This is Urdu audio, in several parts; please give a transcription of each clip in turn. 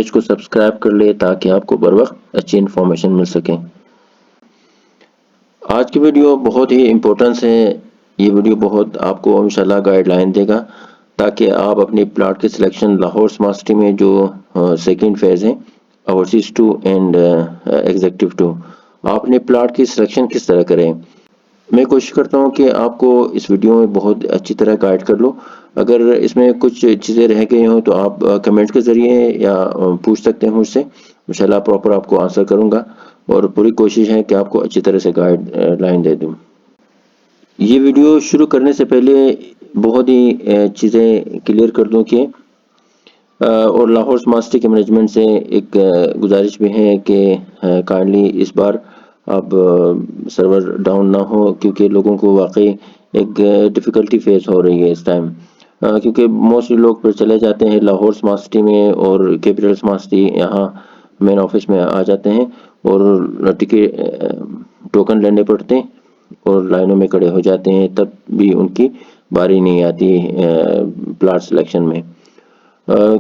پیج کو سبسکرائب کر لے تاکہ آپ کو بر وقت اچھی انفارمیشن مل سکے۔ آج کی ویڈیو بہت ہی امپورٹنس ہے، یہ ویڈیو بہت آپ کو انشاءاللہ گائیڈ لائن دے گا تاکہ آپ اپنی پلاٹ کی سلیکشن لاہور سمارٹ سٹی میں جو سیکنڈ فیز ہے اوورسیز 2 اینڈ ایگزیکٹو 2، آپ نے پلاٹ کی سلیکشن کس طرح کریں۔ میں کوشش کرتا ہوں کہ آپ کو اس ویڈیو میں بہت اچھی طرح گائیڈ کر لوں۔ اگر اس میں کچھ چیزیں رہ گئی ہوں تو آپ کمنٹ کے ذریعے یا پوچھ سکتے ہیں مجھ سے، انشاءاللہ پراپر آپ کو آنسر کروں گا اور پوری کوشش ہے کہ آپ کو اچھی طرح سے گائیڈ لائن دے دوں۔ یہ ویڈیو شروع کرنے سے پہلے بہت ہی چیزیں کلیئر کر دوں کہ اور لاہور سمارٹ سٹی کے مینجمنٹ سے ایک گزارش بھی ہے کہ کائنڈلی اس بار اب سرور ڈاؤن نہ ہو، کیونکہ لوگوں کو واقعی ایک ڈیفیکلٹی فیس ہو رہی ہے اس ٹائم، کیونکہ موسٹلی لوگ پھر چلے جاتے ہیں لاہور سمارٹ سٹی میں اور کیپٹل سمارٹ سٹی یہاں مین آفس میں آ جاتے ہیں اور ٹوکن لینے پڑتے ہیں اور لائنوں میں کھڑے ہو جاتے ہیں، تب بھی ان کی باری نہیں آتی پلاٹ سلیکشن میں،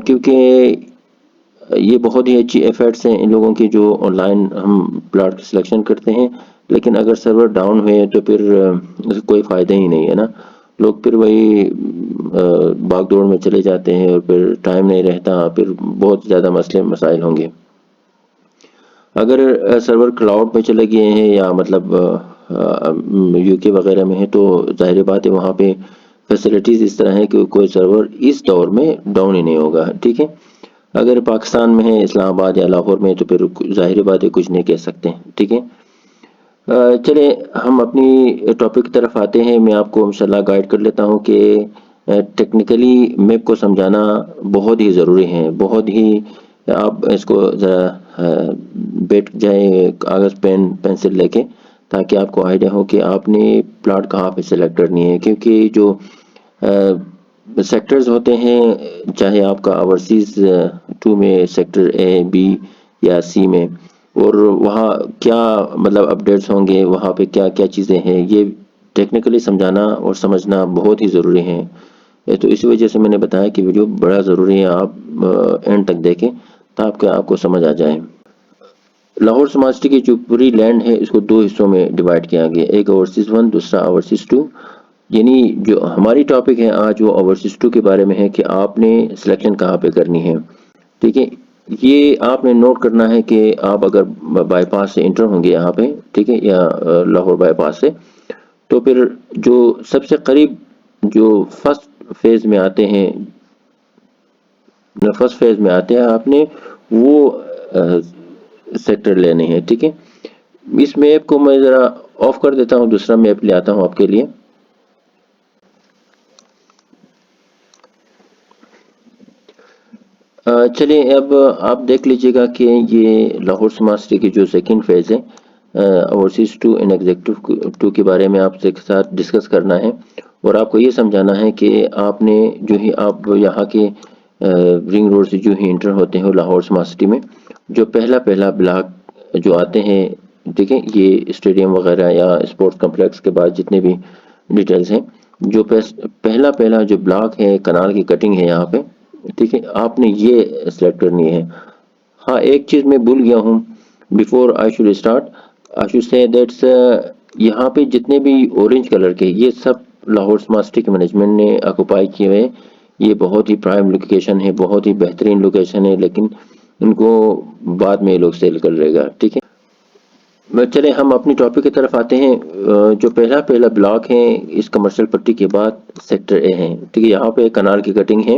کیونکہ یہ بہت ہی اچھی ایفرٹس ہیں ان لوگوں کی جو آن لائن ہم پلاٹ کی سلیکشن کرتے ہیں، لیکن اگر سرور ڈاؤن ہوئے تو پھر کوئی فائدہ ہی نہیں ہے نا، لوگ پھر وہی بھاگ دوڑ میں چلے جاتے ہیں اور پھر ٹائم نہیں رہتا، پھر بہت زیادہ مسائل ہوں گے۔ اگر سرور کلاؤڈ میں چلے گئے ہیں یا مطلب یو کے وغیرہ میں ہے تو ظاہر بات ہے وہاں پہ فیسلٹیز اس طرح ہیں کہ کوئی سرور اس دور میں ڈاؤن ہی نہیں ہوگا، ٹھیک ہے۔ اگر پاکستان میں ہے اسلام آباد یا لاہور میں تو پھر ظاہر بات ہے کچھ نہیں کہہ سکتے، ٹھیک ہے۔ چلے ہم اپنی ٹاپک کی طرف آتے ہیں، میں آپ کو انشاءاللہ گائیڈ کر لیتا ہوں کہ ٹیکنیکلی میپ کو سمجھانا بہت ہی ضروری ہے، بہت ہی آپ اس کو ذرا بیٹھ جائیں کاغذ پین پینسل لے کے تاکہ آپ کو آئیڈیا ہو کہ آپ نے پلاٹ کہاں پہ سلیکٹ کرنی ہے، کیونکہ جو سیکٹرز ہوتے ہیں چاہے آپ کا اوورسیز 2 میں سیکٹر اے بی یا سی میں، اور وہاں کیا مطلب اپڈیٹس ہوں گے، وہاں پہ کیا کیا چیزیں ہیں، یہ ٹیکنیکلی سمجھانا اور سمجھنا بہت ہی ضروری ہے، تو اسی وجہ سے میں نے بتایا کہ ویڈیو بڑا ضروری ہے، آپ اینڈ تک دیکھیں تاکہ آپ کو سمجھ آ جائے۔ لاہور سمارٹ سٹی کی جو پوری لینڈ ہے اس کو 2 حصوں میں ڈیوائیڈ کیا گیا، ایک اوورسیز 1 دوسرا اوورسیز 2، یعنی جو ہماری ٹاپک ہے آج وہ اوورسیز 2 کے بارے میں ہے کہ آپ نے سلیکشن کہاں پہ کرنی ہے، ٹھیک ہے۔ یہ آپ نے نوٹ کرنا ہے کہ آپ اگر بائی پاس سے انٹر ہوں گے یہاں پہ، ٹھیک ہے، یا لاہور بائی پاس سے، تو پھر جو سب سے قریب جو فرسٹ فیز میں آتے ہیں آپ نے وہ سیکٹر لینے ہیں، ٹھیک ہے۔ اس میپ کو میں ذرا آف کر دیتا ہوں، دوسرا میپ لے آتا ہوں آپ کے لیے۔ چلیں اب آپ دیکھ لیجئے گا کہ یہ لاہور سمارٹ سٹی کی جو سیکنڈ فیز ہے اوورسیز 2 اینڈ ایگزیکٹو 2 کے بارے میں آپ کے ساتھ ڈسکس کرنا ہے، اور آپ کو یہ سمجھانا ہے کہ آپ نے جو ہی آپ یہاں کے رنگ روڈ سے جو ہی انٹر ہوتے ہیں لاہور سمارٹ سٹی میں، جو پہلا بلاک جو آتے ہیں، ٹھیک ہے، یہ اسٹیڈیم وغیرہ یا اسپورٹس کمپلیکس کے بعد جتنے بھی ڈیٹیلز ہیں، جو پہلا جو بلاک ہے کنال کی کٹنگ ہے یہاں پہ، ٹھیک ہے، آپ نے یہ سلیکٹ کرنی ہے۔ ہاں ایک چیز میں بھول گیا ہوں، before I should start I should say that's یہاں پہ جتنے بھی اورنج کلر کے یہ سب لاہور سمارٹ سٹی کے مینجمنٹ نے آکوپائی کیے ہوئے، یہ بہت ہی پرائم لوکیشن ہے، بہت ہی بہترین لوکیشن ہے، لیکن ان کو بعد میں یہ لوگ سیل کر لے گا، ٹھیک ہے۔ چلیں ہم اپنی ٹاپک کی طرف آتے ہیں۔ جو پہلا بلاک ہے اس کمرشل پٹی کے بعد سیکٹر اے ہے، ٹھیک ہے، یہاں پہ کنال کی کٹنگ ہے۔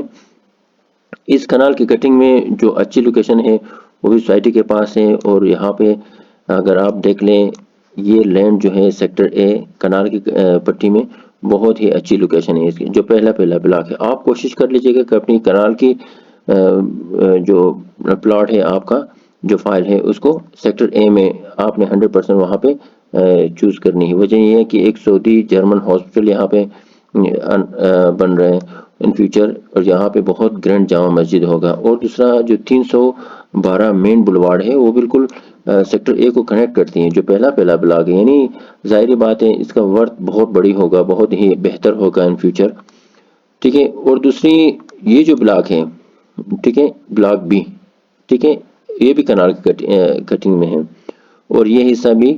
اس کنال کی کٹنگ میں جو اچھی لوکیشن ہے وہ بھی سوسائٹی کے پاس ہے، اور یہاں پہ اگر آپ دیکھ لیں یہ لینڈ جو ہے سیکٹر اے کنال کی پٹی میں بہت ہی اچھی لوکیشن ہے اس کی، جو پہلا بلاک ہے۔ آپ کوشش کر لیجئے گا کہ اپنی کنال کی جو پلاٹ ہے آپ کا جو فائل ہے اس کو سیکٹر اے میں آپ نے 100% وہاں پہ چوز کرنی ہے۔ وجہ یہ ہے کہ ایک سعودی جرمن ہاسپٹل یہاں پہ بن رہے ہیں ان فیوچر، اور یہاں پہ بہت گرینڈ جامع مسجد ہوگا، اور دوسرا جو 312 مین بلواڑ ہے وہ بالکل سیکٹر اے کو کنیکٹ کرتی ہیں، جو پہلا بلاک ہے، یعنی ظاہری بات ہے اس کا ورتھ بہت بڑی ہوگا، بہت ہی بہتر ہوگا ان فیوچر، ٹھیک ہے۔ اور دوسری یہ جو بلاک ہے، ٹھیک ہے، بلاک بی، ٹھیک ہے، یہ بھی کنال کی کٹنگ میں ہے، اور یہ حصہ بھی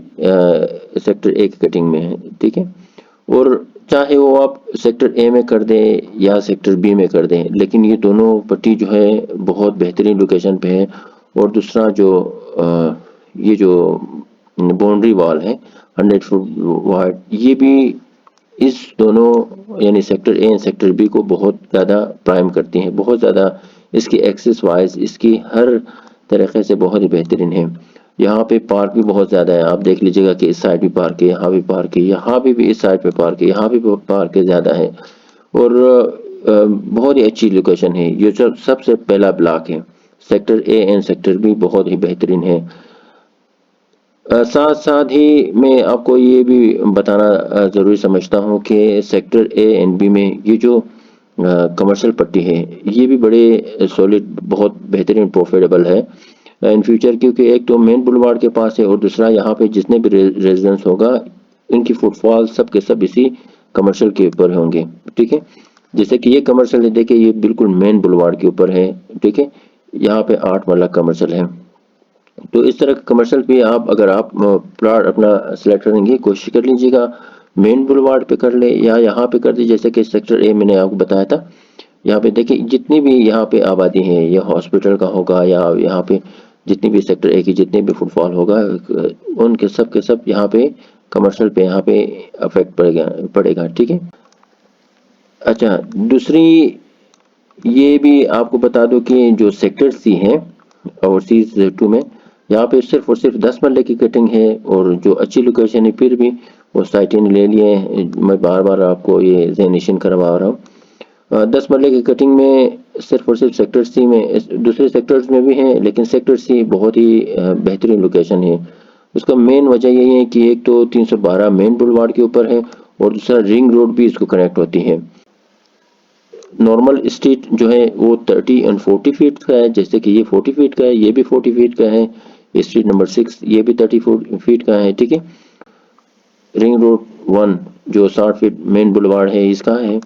سیکٹر اے کی کٹنگ میں ہے، ٹھیک ہے۔ اور چاہے وہ آپ سیکٹر اے میں کر دیں یا سیکٹر بی میں کر دیں، لیکن یہ دونوں پٹی جو ہے بہت بہترین لوکیشن پہ ہے۔ اور دوسرا جو یہ جو باؤنڈری وال ہے 100 فٹ وائڈ، یہ بھی اس دونوں یعنی سیکٹر اے اور سیکٹر بی کو بہت زیادہ پرائم کرتی ہیں، بہت زیادہ اس کی ایکسس وائز اس کی ہر طریقے سے بہت ہی بہترین ہے۔ یہاں پہ پارک بھی بہت زیادہ ہے، آپ دیکھ لیجیے گا کہ اس سائڈ بھی پارک ہے، یہاں بھی پارک ہے، یہاں بھی اس سائڈ پہ پارک ہے، یہاں بھی پارک زیادہ ہے، اور بہت ہی اچھی لوکیشن ہے۔ یہ سب سے پہلا بلاک ہے، sector A and sector B بہت ہی بہترین ہے۔ ساتھ ساتھ ہی میں آپ کو یہ بھی بتانا ضروری سمجھتا ہوں کہ سیکٹر اے اینڈ بی میں یہ جو کمرشل پٹی ہے، یہ بھی بڑے سولڈ، بہت بہترین پروفیٹیبل ہے ان فیوچر، کیونکہ ایک تو مین بلوارڈ کے پاس ہے، اور دوسرا یہاں پہ جتنے بھی ریزیڈنس ہوگا ان کی فٹ فال سب کے سب اسی کمرشل کے اوپر ہوں گے، ٹھیک ہے۔ جیسے کہ یہ کمرشل ہے، دیکھیں یہ بالکل مین بلوارڈ کے اوپر ہے، ٹھیک ہے، یہاں پہ 8 مرلہ کمرشل ہے۔ تو اس طرح کمرشل بھی اگر آپ پلاٹ اپنا سلیکٹ کریں گے، کوشش کر لیجیے گا مین بلوارڈ پہ کر لے یا یہاں پہ کر دی، جیسے کہ سیکٹر اے میں نے آپ کو بتایا تھا۔ یہاں پہ دیکھیں جتنی بھی یہاں پہ آبادی ہے، یہ ہاسپٹل کا ہوگا یا یہاں پہ جتنی بھی سیکٹر اے کی جتنے بھی فٹ فال ہوگا، ان کے سب یہاں پہ کمرشل پہ یہاں پہ افیکٹ پڑے گا، ٹھیک ہے۔ اچھا، دوسری یہ بھی آپ کو بتا دو کہ جو سیکٹر سی ہے اوورسیز 2 میں، یہاں پہ صرف اور صرف 10 مرلے کی کٹنگ ہے، اور جو اچھی لوکیشن ہے پھر بھی وہ سائٹ نے لے لیے ہیں۔ میں بار بار آپ کو یہ ذہن نشین کروا رہا ہوں، 10 مرلے کی کٹنگ میں صرف اور صرف سیکٹر سی میں، دوسرے سیکٹرز میں بھی ہیں لیکن سیکٹر سی بہت ہی بہترین لوکیشن ہے۔ اس کا مین وجہ یہی ہے کہ ایک تو 312 مین بلوارڈ کے اوپر ہے، اور دوسرا رنگ روڈ بھی اس کو کنیکٹ ہوتی ہے۔ نارمل اسٹریٹ جو ہے وہ 30 اور 40 فیٹ کا ہے، جیسے کہ یہ 40 فیٹ کا ہے، یہ بھی 40 فیٹ کا ہے، اسٹریٹ نمبر 6 یہ بھی 30 فیٹ کا ہے، ٹھیک ہے۔ رنگ روڈ 1 جو 60 فیٹ مین بلوارڈ ہے اس کا ہے،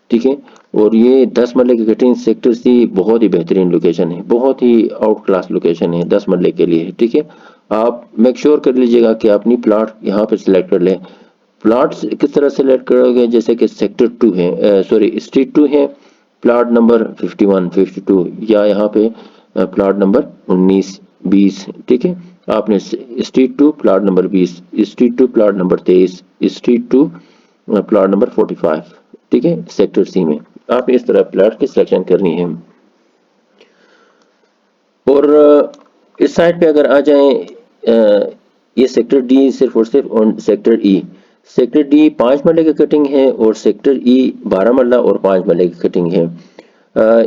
ٹھیک ہے۔ اور یہ 10 مرلے کی کٹنگ سیکٹر سی بہت ہی بہترین لوکیشن ہے، بہت ہی آؤٹ کلاس لوکیشن ہے 10 مرلے کے لیے، ٹھیک ہے۔ آپ میک شور کر لیجئے گا کہ اپنی پلاٹ یہاں پہ سلیکٹ کر لیں۔ پلاٹ کس طرح سلیکٹ کرو گے، جیسے کہ سیکٹر 2 ہے، اسٹریٹ 2 ہے، پلاٹ نمبر 51 52 یا یہاں پہ پلاٹ نمبر 19 20، ٹھیک ہے۔ آپ نے street 2 plot number 20، street 2 plot number 23، street 2 plot number 45، ٹھیک ہے، سیکٹر سی میں آپ نے اس طرح پلاٹ کی سلیکشن کرنی ہے۔ اور اس سائڈ پہ اگر آ جائیں، یہ سیکٹر ڈی صرف اور صرف سیکٹر ای، سیکٹر ڈی 5 مرلے کی کٹنگ ہے، اور سیکٹر ای 12 مرلہ اور 5 مرلے کی کٹنگ ہے۔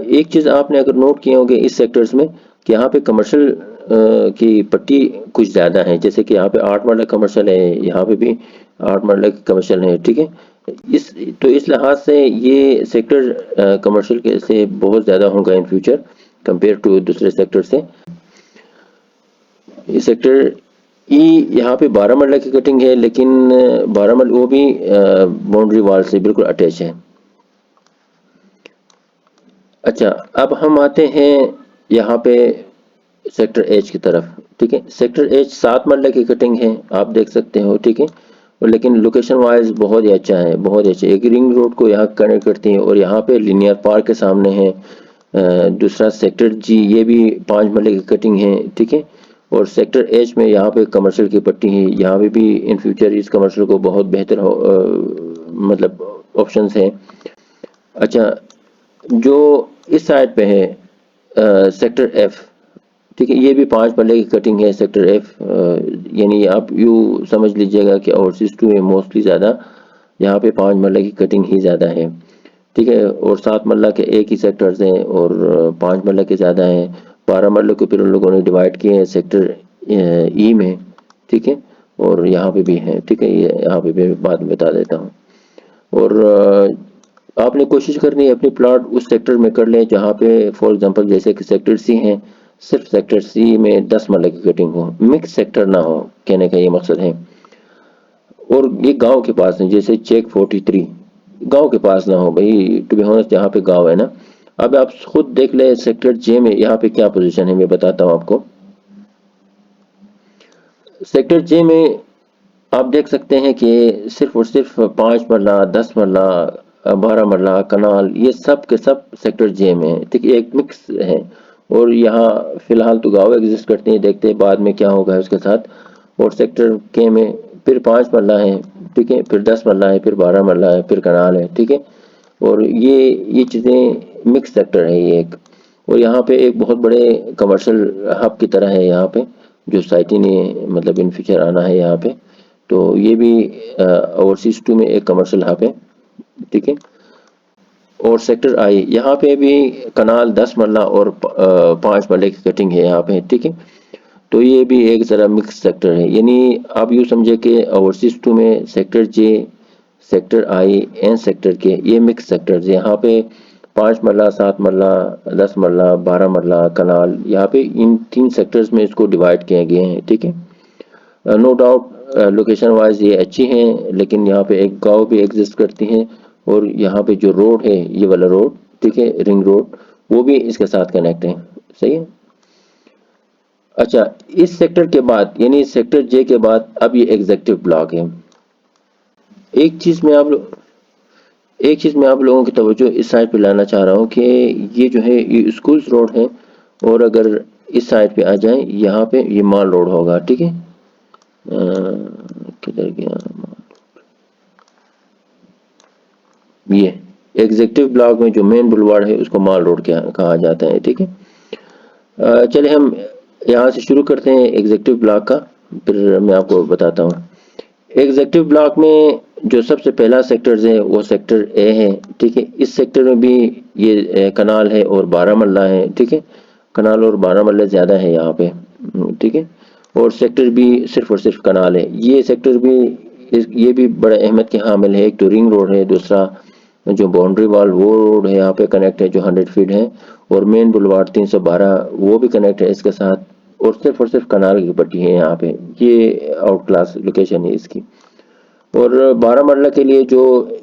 ایک چیز آپ نے اگر نوٹ کیا ہوگا اس سیکٹرز میں کہ یہاں پہ کمرشل کی پٹی کچھ زیادہ ہے، جیسے کہ یہاں پہ 8 مرلہ کمرشل ہے، یہاں پہ بھی 8 مرلہ کی کمرشل ہے، ٹھیک ہے۔ تو اس لحاظ سے یہ سیکٹر کمرشل کے سے بہت زیادہ ہوگا ان فیوچر کمپیئر ٹو دوسرے سیکٹر سے۔ یہ سیکٹر ای یہاں پہ 12 مرلہ کی کٹنگ ہے، لیکن 12 مرلہ وہ بھی باؤنڈری وال سے بالکل اٹیچ ہے۔ اچھا، اب ہم آتے ہیں یہاں پہ سیکٹر ایچ کی طرف، ٹھیک ہے۔ سیکٹر ایچ 7 مرلہ کی کٹنگ ہے، آپ دیکھ سکتے ہو، ٹھیک ہے، لیکن لوکیشن وائز بہت ہی اچھا ہے، بہت ہی اچھا۔ ایک رنگ روڈ کو یہاں کنیکٹ کرتی ہیں، اور یہاں پہ لینئر پارک کے سامنے ہے۔ دوسرا سیکٹر جی یہ بھی 5 مرلے کی کٹنگ ہے، ٹھیک ہے۔ اور سیکٹر ایچ میں یہاں پہ کمرشل کی پٹی ہے، یہاں پہ بھی ان فیوچر اس کمرشل کو بہت بہتر مطلب آپشنز ہیں۔ اچھا، جو اس سائڈ پہ ہے سیکٹر ایف، ٹھیک ہے، یہ بھی 5 مرلے کی کٹنگ ہے سیکٹر ایف، یعنی آپ یوں سمجھ لیجئے گا کہ اوورسیز 2 میں موسٹلی زیادہ یہاں پہ 5 مرلے کی کٹنگ ہی زیادہ ہے، ٹھیک ہے۔ اور 7 مرلہ کے ایک ہی سیکٹرز ہیں، اور 5 مرلہ کے زیادہ ہیں۔ 12 مرلے کو پھر ان لوگوں نے ڈیوائڈ کیے ہیں سیکٹر ای میں، ٹھیک ہے، اور یہاں پہ بھی ہیں، ٹھیک ہے، یہاں پہ بھی بعد میں بتا دیتا ہوں۔ اور آپ نے کوشش کرنی ہے اپنی پلاٹ اس سیکٹر میں کر لیں جہاں پہ فار ایگزامپل جیسے کہ سیکٹر سی ہیں، صرف سیکٹر سی میں 10 مرلے کی کٹنگ ہو، مکس سیکٹر نہ ہو، کہنے کا یہ مقصد ہے۔ اور یہ گاؤں کے پاس ہے، جیسے چیک 43 گاؤں کے پاس نہ ہو بھائی، ٹو بی آنیسٹ جہاں پہ گاؤں ہے نا، اب آپ خود دیکھ لیں سیکٹر جے میں یہاں پہ کیا پوزیشن ہے، میں بتاتا ہوں آپ کو۔ سیکٹر جے میں آپ دیکھ سکتے ہیں کہ صرف اور صرف 5 مرلہ، 10 مرلہ، 12 مرلہ کنال، یہ سب کے سب سیکٹر جے میں ہیں، ٹھیک ہے، ایک مکس ہے۔ اور یہاں فی الحال تو گاؤں ایگزسٹ کرتے ہیں، دیکھتے ہیں بعد میں کیا ہوگا اس کے ساتھ۔ اور سیکٹر کے میں پھر 5 مرلہ ہیں، ٹھیک ہے، پھر 10 مرلہ ہے، پھر 12 مرلہ ہے، پھر کنال ہے، ٹھیک ہے۔ اور یہ چیزیں مکس سیکٹر ہے یہ ایک۔ اور یہاں پہ ایک بہت بڑے کمرشل ہب کی طرح ہے یہاں پہ، جو سائٹی نے مطلب ان فیوچر آنا ہے یہاں پہ۔ تو یہ بھی اوورسیز 2 میں ایک کمرشل ہب ہے، ٹھیک ہے۔ اور سیکٹر آئی یہاں پہ بھی کنال 10 مرلہ اور 5 مرلے کی کٹنگ ہے یہاں پہ، ٹھیک ہے۔ تو یہ بھی ایک ذرا مکس سیکٹر ہے، یعنی آپ یوں سمجھے کہ اوورسیز 2 میں sector J, sector I and sector کے یہ مکس سیکٹرز، یہاں پہ 5 مرلہ، 7 مرلہ، 10 مرلہ، 12 مرلہ کنال، یہاں پہ ان 3 سیکٹرز میں اس کو ڈیوائڈ کیے گئے ہیں، ٹھیک ہے۔ نو ڈاؤٹ لوکیشن وائز یہ اچھی ہیں، لیکن یہاں پہ ایک گاؤں بھی ایگزسٹ کرتی ہیں، اور یہاں پہ جو روڈ ہے یہ والا روڈ، ٹھیک ہے، رنگ روڈ، وہ بھی اس کے ساتھ کنیکٹ ہے، صحیح ہے۔ اچھا، اس سیکٹر کے بعد یعنی سیکٹر جے کے بعد اب یہ ایگزیکٹو بلاک ہے۔ ایک چیز میں آپ لوگوں کی توجہ اس سائڈ پہ لانا چاہ رہا ہوں کہ یہ جو ہے یہ اسکولز روڈ ہے، اور اگر اس سائڈ پہ آ جائیں یہاں پہ یہ مال روڈ ہوگا، ٹھیک ہے۔ کدھر گیا، یہ ایگزیکٹو بلاک میں جو مین بلوارڈ ہے اس کو مال روڈ کہا جاتا ہے، ٹھیک ہے۔ چلے ہم یہاں سے شروع کرتے ہیں ایگزیکٹو بلاک کا، پھر میں آپ کو بتاتا ہوں۔ ایگزیکٹو بلاک میں جو سب سے پہلا سیکٹرز ہے وہ سیکٹر اے ہے، ٹھیک ہے۔ اس سیکٹر میں بھی یہ کنال ہے اور 12 مرلہ ہے، ٹھیک ہے، کنال اور 12 مرلہ زیادہ ہے یہاں پہ، ٹھیک ہے۔ اور سیکٹر بھی صرف اور صرف کنال ہے، یہ سیکٹر بھی یہ بھی بڑے اہمیت کے حامل ہے۔ ایک تو رنگ روڈ ہے، دوسرا جو باؤنڈری وال وہ روڈ ہے یہاں پہ کنیکٹ ہے جو 100 فیٹ ہے، اور مین بلوارڈ 312 وہ بھی کنیکٹ ہے اس کے ساتھ، اور صرف کنال کی پٹی ہے یہاں پہ، یہ آؤٹ کلاس لوکیشن ہے اس کی۔ اور 12 مرلہ کے لیے جو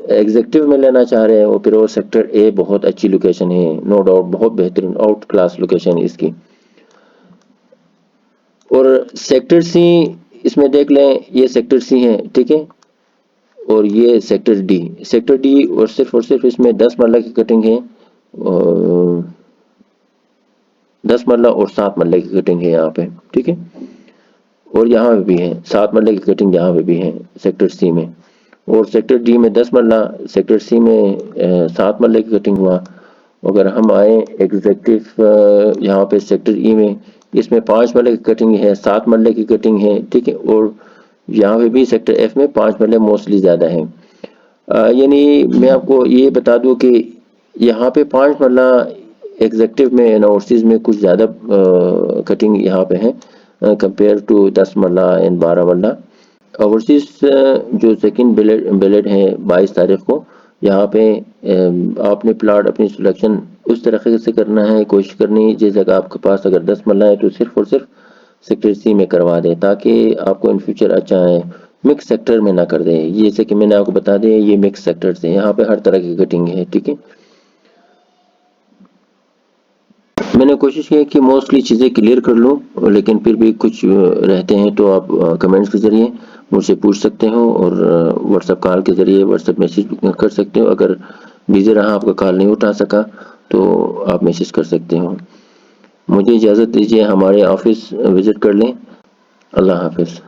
ایگزیکٹو میں لینا چاہ رہے ہیں وہ پھر وہ سیکٹر اے بہت اچھی لوکیشن ہے، نو ڈاؤٹ بہت بہترین آؤٹ کلاس لوکیشن ہے اس کی۔ اور سیکٹر سی اس میں دیکھ لیں، یہ سیکٹر سی ہے، ٹھیک ہے، اور یہ سیکٹر ڈی اور صرف اس میں 10 مرلہ کی کٹنگ ہے، 10 مرلہ اور 7 مرلہ کی کٹنگ ہے یہاں پہ، ٹھیک ہے۔ اور یہاں پہ بھی ہے 7 مرلہ کی کٹنگ، یہاں پہ بھی ہے سیکٹر سی میں، اور سیکٹر ڈی میں 10 مرلہ، سیکٹر سی میں 7 مرلہ کی کٹنگ ہوا۔ اگر ہم آئیں ایگزیکٹو یہاں پہ سیکٹر ای میں، اس میں 5 مرلہ کی کٹنگ ہے، 7 مرلہ کی کٹنگ ہے، ٹھیک ہے، اور یہاں پہ بھی سیکٹر ایف میں 5 مرلہ موسٹلی زیادہ ہے۔ یعنی میں آپ کو یہ بتا دوں کہ یہاں پہ 5 مرلہ ایگزیکٹو میں اوورسیز میں کچھ زیادہ کٹنگ یہاں پہ ہے کمپیئر ٹو 10 مرلہ اینڈ 12 مرلہ۔ اوورسیز جو سیکنڈ بیلٹ ہے 22 تاریخ کو، یہاں پہ آپ نے پلاٹ اپنی سلیکشن اس طریقے سے کرنا ہے، کوشش کرنی ہے جس جگہ آپ کے پاس اگر 10 مرلہ ہے تو صرف اور صرف سیکٹر سی میں کروا دیں، تاکہ آپ کو ان فیوچر اچھا ہے، مکس سیکٹر میں نہ کر دیں۔ جیسے کہ میں نے آپ کو بتا دیا یہ مکس سیکٹرز ہیں، یہاں پہ ہر طرح کی کٹنگ ہے، ٹھیک ہے۔ میں نے کوشش کی کہ موسٹلی چیزیں کلیئر کر لوں، لیکن پھر بھی کچھ رہتے ہیں تو آپ کمنٹس کے ذریعے مجھ سے پوچھ سکتے ہو، اور واٹس ایپ کال کے ذریعے واٹس ایپ میسیج کر سکتے ہو۔ اگر بزی رہا آپ کا کال نہیں اٹھا سکا تو آپ میسیج کر سکتے ہو۔ مجھے اجازت دیجیے، ہمارے آفس وزٹ کر لیں۔ اللہ حافظ۔